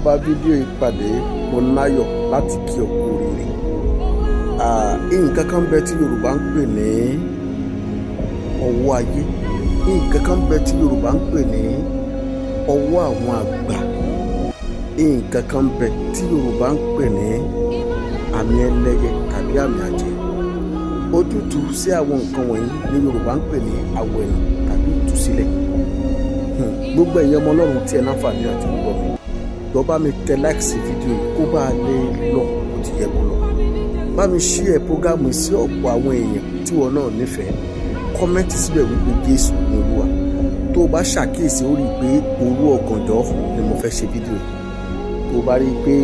bá fídíò ìpàdé mo láyọ̀ láti kí ọ kú oríire. Nǹkan kan bẹ tí Yorùbá ń pè ní ọwọ́ ayé, nǹkan kan bẹ tí Yorùbá ń pè ní ọwọ́ àwọn àgbà, nǹkan kan bẹ tí Yorùbá ń pè ní àmì ẹlẹ́yẹ tàbí àmì àjẹ́. Ojútùú sí àwọn nǹkan wọ̀nyí ni Yorùbá ń pè ní àwẹ̀nù tàbí ìtúsílẹ̀. Gbogbo ẹ̀yin ọmọ Ọlọ́run tí ẹ láǹfààní àti gbọ́ mi, lọ bá mi tẹ like sí fídíò yìí kó bá lè lọ bó ti yẹ kó lọ. Bá mi share prógámù sí ọ̀pọ̀ àwọn èèyàn tí wọn náà nífẹ̀ẹ́. Kọ́mẹ́ǹtì síbẹ̀ wípé Jésù ni Olúwa. Tó o bá ṣàkíyèsí ó rí i pé òru ọ̀gànjọ́ ni mo fẹ́ ṣe fídíò yìí. Tó o bá rí i pé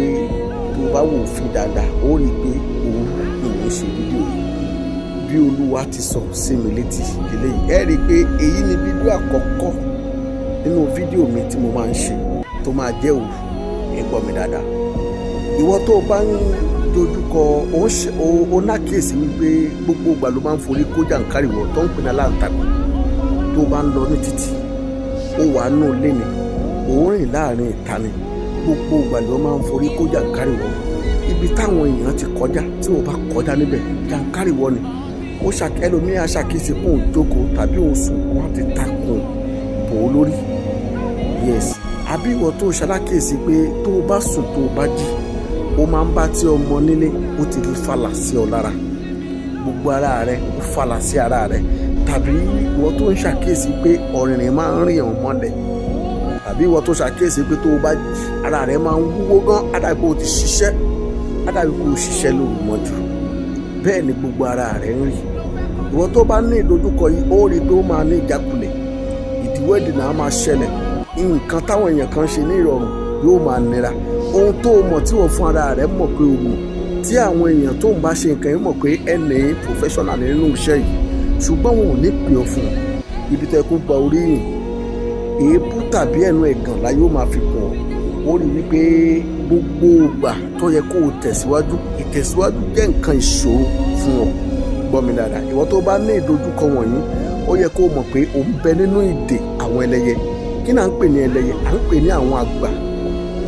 tó o bá wò ó fi dáadáa ó rí i pé òru ni mo ṣe fídíò yìí. Bí Olúwa ti sọ sí mi létí eléyìí, ẹ rí i pé èyí ni fídíò àkọ́kọ́ nínú fídíò mi tí mo máa ń ṣe tó máa jẹ́ òru. Ẹ gbọ́ mi dáadáa. Ìwọ tó o bá ń dojúkọ ó nákèésí wípé gbogbo ìgbà ló máa ń forí kó jàǹkárìwọ̀ tó ń pinna láǹtakùn. Tó o bá ń lọ ní títì ó wà nù lé ní òórìn láàrin ìta ni gbogbo ìgbà ló máa ń forí kó jàǹkárìwọ̀. Ibi táwọn èèyàn ti kọjá tí o bá kọjá níbẹ̀ jàǹkárìwọ̀ ni. Ẹlòmíì aṣàkíyèsí kó o jókòó tàbí o sùn wọ́n ti takùn bò ó lórí. Yes, àbí ìwọ tó ṣalákèésí pé tó o bá sùn tó o bá jí ó máa ń bá tí ọmọ nílé ó ti lè fàlà sí ọ lára, gbogbo ara rẹ ó fàlà sí ara rẹ. Tàbí ìwọ tó ń ṣàkíyèsí pé ọ̀rìnrìn máa ń rìn ọ́ mọ́lẹ̀, tàbí ìwọ tó ṣàkíyèsí pé tó o bá jí ara rẹ máa ń wúwo gan, àdàbí o ti ṣiṣẹ́, àdàbí kò ṣiṣẹ́ lóru mọ́jú, bẹ́ẹ̀ ni gbogbo ara rẹ ń rì. Ìwọ tó bá ní ìdojúkọ yìí ó rí i pé ó máa ní ìjákulẹ̀, ìdíwọ́ ìdènà á máa ṣẹlẹ̀, nǹkan táwọn èèyàn kan ṣe ní ìrọ̀rùn yóò máa nira. Ohun tó o mọ̀ tí wọ́n fún ara rẹ̀ mọ̀ pé o mọ̀, tí àwọn èèyàn tó ń bá ṣe nǹkan yìí mọ̀ pé ẹnì professional nínú iṣẹ́ yìí, ṣùgbọ́n wọn ò ní pè ọ́ fún un. Ibi tẹ́ kó gba orí yìn, èébú tàbí ẹnu ẹ̀gàn la yóò máa fi kùn ọ́. Ó rí wípé gbogbo ìgbà tó yẹ kó o tẹ̀síwájú, ìtẹ̀síwájú jẹ́ nǹkan ìṣòro fún ọ. Gbọ́ mi dáadáa, ìwọ tó bá ní ìdojúkọ wọ̀nyí ó yẹ kó o mọ̀ pé o ń bẹ nínú ìdè àwọn ẹlẹ́yẹ. Kí ni à ń pè ní ẹlẹ́yẹ? À ń pè ní àwọn àgbà.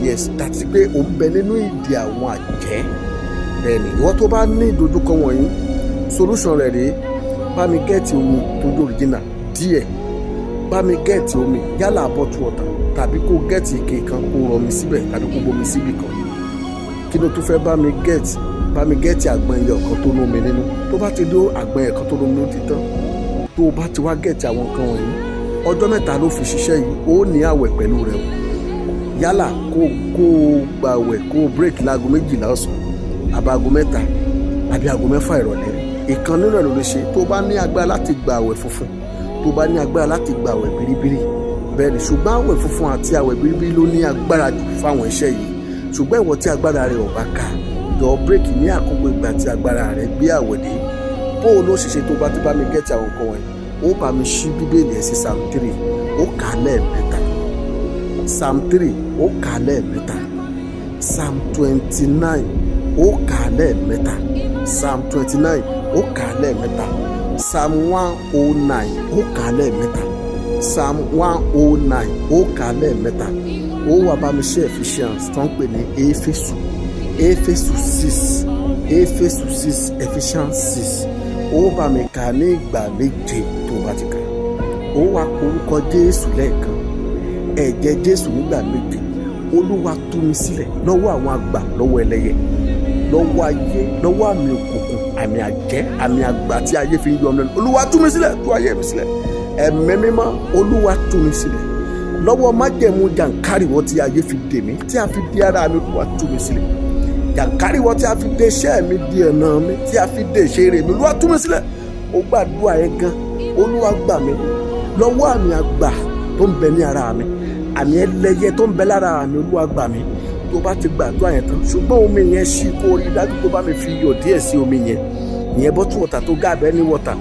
Yes, dàtí pé o ń bẹ nínú ìdè àwọn àjẹ́. Bẹ́ẹ̀ni, ìwọ tó bá ní ìdojúkọ wọ̀nyí, solution rẹ̀ rèé. Bá mi gẹ́ẹ̀tì omi tó jẹ́ original díẹ̀. Bá mi gẹ́ẹ̀tì omi yálà bottle water tàbí kó gẹ́ẹ̀tì ike kan kó rọ mi síbẹ̀ tàbí kó bomi síbì kan. Kí ló tún fẹ́ bá mi gẹ́ẹ̀tì? Bá mi gẹ́ẹ̀tì àgbọn ẹyọ kan tó lómi nínú. Tó bá ti dó àgbọn ẹyọ kan tó lómi nínú ti tán. Tó o bá ti wá gẹ́ẹ̀tì àwọn nǹkan wọ̀nyí, ọjọ́ mẹ́ta ló fi ṣiṣẹ́ yìí, ó ní àwẹ̀ pẹ̀lú rẹ̀ o. Yálà kó gba àwẹ̀ kó break láago 12 ọ̀sán àbí aago 3 àbí aago 6 ìrọ̀lẹ́. Ìkan nínú ẹ̀ ló lè ṣe. Tó bá ní agbára láti gba àwẹ̀ funfun, tó bá ní agbára láti gba àwẹ̀ biribiri, bẹ́ẹ̀ ni. Ṣùgbọ́n àwẹ̀ funfun àti àwẹ̀ biribiri ló ní agbára jù fáwọn iṣẹ́ yìí. Ṣùgbọ́n ìwọ tí agbára rẹ̀ ò bá ká, jọ break ní àkókò ìgbà tí agbára rẹ̀ gbé àwẹ̀ dé. Bó o ló ṣiṣẹ́ tó bá ti bá mi gẹ́tì àwọn nǹkan wọ̀nyí, ó bá mi ṣí bíbélì ẹ̀ sí Psalm 3, ó kà á lẹ́ẹ̀mẹ́ta. Psalm 3 ó kà á lẹ́ẹ̀mẹ́ta. Psalm 29 ó kà á lẹ́ẹ̀mẹ́ta. Psalm 29 ó kà á lẹ́ẹ̀mẹ́ta. Psalm 109 ó kà á lẹ́ẹ̀mẹ́ta. Psalm 109 ó kà á lẹ́ẹ̀mẹ́ta. Ó wá bá mi ṣe Ephesians tó ń pè ní Éfésù 6, Ephesians 6. Ó bá mi kà ní ìgbà méje tó bá ti kà. Ó wá orúkọ Jésù lẹ́ẹ̀kan, ẹ̀jẹ̀ Jésù nígbà méje. Olúwa tú mi sílẹ̀ lọ́wọ́ àwọn àgbà, lọ́wọ́ ẹlẹ́yẹ, lọ́wọ́ ayé, lọ́wọ́ àmì òkùnkùn, àmì àjẹ́, àmì àgbà tí ayé fi ń yọ ọmọ lẹ́nu. Olúwa tú mi sílẹ̀, tú ayé mi sílẹ̀. Ẹ̀mí mímọ́, Olúwa tú mi sílẹ̀ lọ́wọ́ májẹ̀mú jàǹkárìwọ̀ tí ayé fi dè mí, tí a fi dè ara mi. Olúwa tú mi sílẹ̀. Jàǹkárìwọ̀ tí a fi dè iṣẹ́ mi, dè ọ̀nà mi, tí a fi dè ìṣeré mi. Olúwa tú mi sílẹ̀. Ó gbàdúrà ẹ gan. Olúwa gbà mí lọ́wọ́ àmì àgbà tó ń bẹ ní ara mi, àmì ẹlẹ́yẹ tó ń bẹ lára mi. Olúwa gbà mí. Tó bá ti gbàdúrà yẹn tán, ṣùgbọ́n omi yẹn ṣí kó rí dájú tó bá mi fi iyọ̀ díẹ̀ sí omi yẹn. Ìyẹn bottle water tó gáàbẹ́ ní water,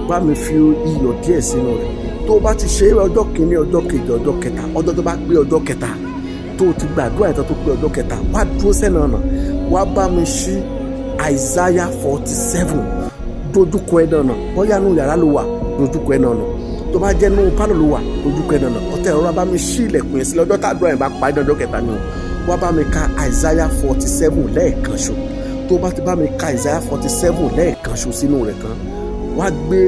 bá mi fi iyọ̀ díẹ̀ sínú rẹ̀. Tó bá ti ṣe ọjọ́ kìíní, ọjọ́ kejì, ọjọ́ kẹta, ọjọ́ tó bá pé ọjọ́ kẹta tó ti gbàdúrà yẹn tán tó pé ọjọ́ kẹta, wá dúró sẹ́nu ọ̀nà, wá bá mi ṣí Isaiah 47 dojúkọ ẹ̀ náà. Bóyá nínú yàrá ló wà, dojúkọ ẹ̀ náà. Tó bá jẹ́ nínú pálọ̀ ló wà, dojúkọ ẹ̀ náà. Ọ̀tẹ̀ ọ̀rọ̀ bá mi ṣí ilẹ̀kùn yẹn sílẹ̀. Ọjọ́ tàdúrà yẹn bá parí ọjọ́ kẹta ni o. wá bá mi ka Isaiah 47 lẹ́ẹ̀kan ṣo. Tó bá ti bá mi ka Isaiah 47 lẹ́ẹ̀kan ṣo sínú rẹ̀ tán, wá gbé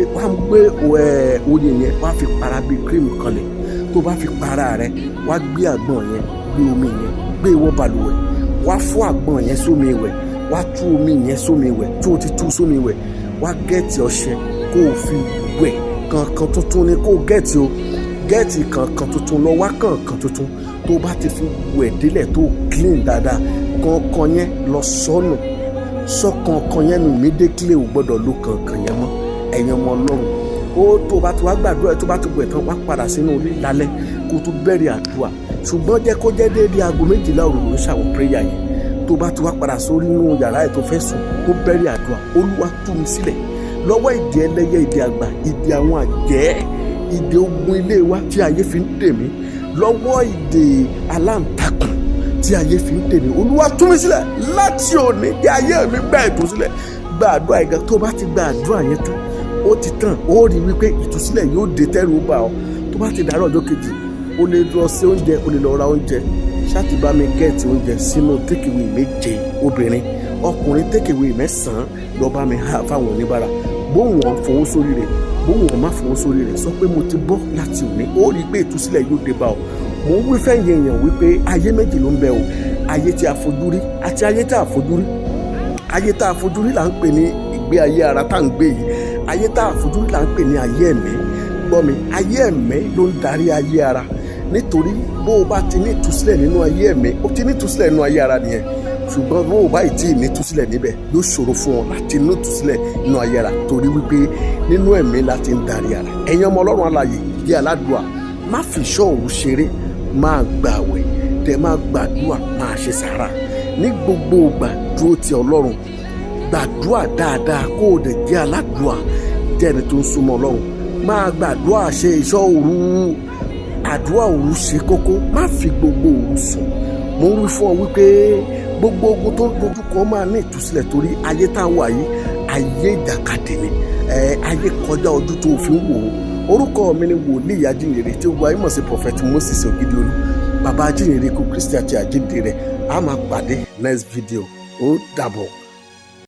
oyin yẹn wá fi para bíi cream kanlẹ̀. Tó bá fi para rẹ̀, wá gbé àgbọn yẹn, gbé omi yẹn, gbé wọ balùwẹ̀, wá fún àgbọn yẹn sómi ìwẹ̀, wá tú omi yẹn sómi ìwẹ̀. Tó o ti tú sómi ìwẹ̀, wá gẹ́ẹ̀tì ọṣẹ kó o fi wẹ̀. Kankan tuntun ni kó o gẹ́ẹ̀tì o, gẹ́ẹ̀tì kankan tuntun lọ wá kankan tuntun. Tó bá ti fi wẹ̀ délẹ̀ tó clean dáadáa, kankan yẹn lọ sọ́nù, sọ kankan yẹn nù immediately, ò gbọ́dọ̀ lo kankan yẹn mọ́. Ẹ̀yin ọmọ Ọlọ́run, ó tó bá ti wá gbàdúrà, tó bá ti wẹ̀ tán, wá padà sínú ilé lálẹ́ kó tó bẹ̀rẹ̀ àdúrà. Ṣùgbọ́n jẹ́ kó jẹ́ déédéé aago 12 òru ló ṣàwọn prayer yẹn. Tó bá ti wá padà sórí inú yàrá ẹ̀ tó fẹ́ sùn, tó bẹ̀rẹ̀ àdúrà. Olúwa tú mi sílẹ̀ lọ́wọ́ ìdè ẹlẹ́yẹ, ìdè àgbà, ìdè àwọn àjẹ́, ìdè ogun ilé wa tí ayé fi ń dè mí, lọ́wọ́ ìdè aláǹtakùn tí ayé fi ń dè mí. Olúwa tú mi sílẹ̀ láti òní, kí ayé mi gba ìtúsílẹ̀. Gba àdúrà yẹn gan. Tó bá ti gba àdúrà yẹn tán, ó ti tàn. Ó rí wípé ìtúsílẹ̀ yóò dé tẹ́rù bá ọ. Tó bá ti dàárọ̀ ọjọ́ kejì, o lè lọ sí oúnjẹ, o lè lọ ra oúnjẹ. Ṣáàtì bá mi gẹ́ẹ̀tì oúnjẹ sínú tékèwé 7 obìnrin, ọkùnrin tékèwé 9 lọ bá mi há fáwọn oníbàárà. Bóun wọn fowó sórí rẹ̀, bóun wọn má fowó sórí rẹ̀, sọ pé mo ti bọ́ láti òní. Ó rí i pé ìtúsílẹ̀ yóò dé bá ọ. Mo ń wí fẹ́yìn èèyàn wípé ayé méjì ló ń bẹ o, ayé tí a fojú rí àti ayé tá a fojú rí. Ayé tá a fojú rí là ń pè ní ìgbé ayé ara tá à ń gbé yìí. Ayé tá a fojú rí là ń pè ní ayé ẹ̀mí. Gbọ́ mi, ayé ẹ̀mí ló ń darí ayé ara. Nítorí bó o bá ti ní ìtúsílẹ̀ nínú ayé ẹ̀mí, o ti ní ìtúsílẹ̀ nínú ayé ara nìyẹn. Ṣùgbọ́n bó o bá tí ì ní ìtúsílẹ̀ níbẹ̀, yóò ṣòro fún ọ láti ní ìtúsílẹ̀ nínú ayé ara, torí wípé nínú ẹ̀mí la ti ń darí ara. Ẹ̀yin ọmọ Ọlọ́run alààyè, jẹ́ aládùúà, má fi ìṣọ́ òru ṣeré, máa gbààwẹ̀, tẹ máa gbàdúà, máa ṣe sàárà. Ní gbogbo ìgbà dúró ti Ọlọ́run, gbàdúà dáadáa kó o dẹ̀ jẹ́ aládùúà, jẹ́ ẹni tó ń súnmọ́ Ọlọ́run. Máa gbàdúà, ṣe ìṣọ́ òru. Àdúrà òru ṣe kókó, má fi gbogbo òru sùn. Mo ń wí fún ọ wípé gbogbo ogun tó ń dojú kọ máa ní ìtúsílẹ̀, torí ayé tá a wà yìí, ayé ìjàkadì ni. Ayé kọjá ojú tó fi ń wò ó. Orúkọ mi ni wòlíì ajínrere tí ó gba ìmọ̀ sí Prophet Moses Ògìdìolú, bàbá ajínrere kú Kristi àti àjíǹde rẹ̀. A máa pàdé next video. Ó dàbọ̀.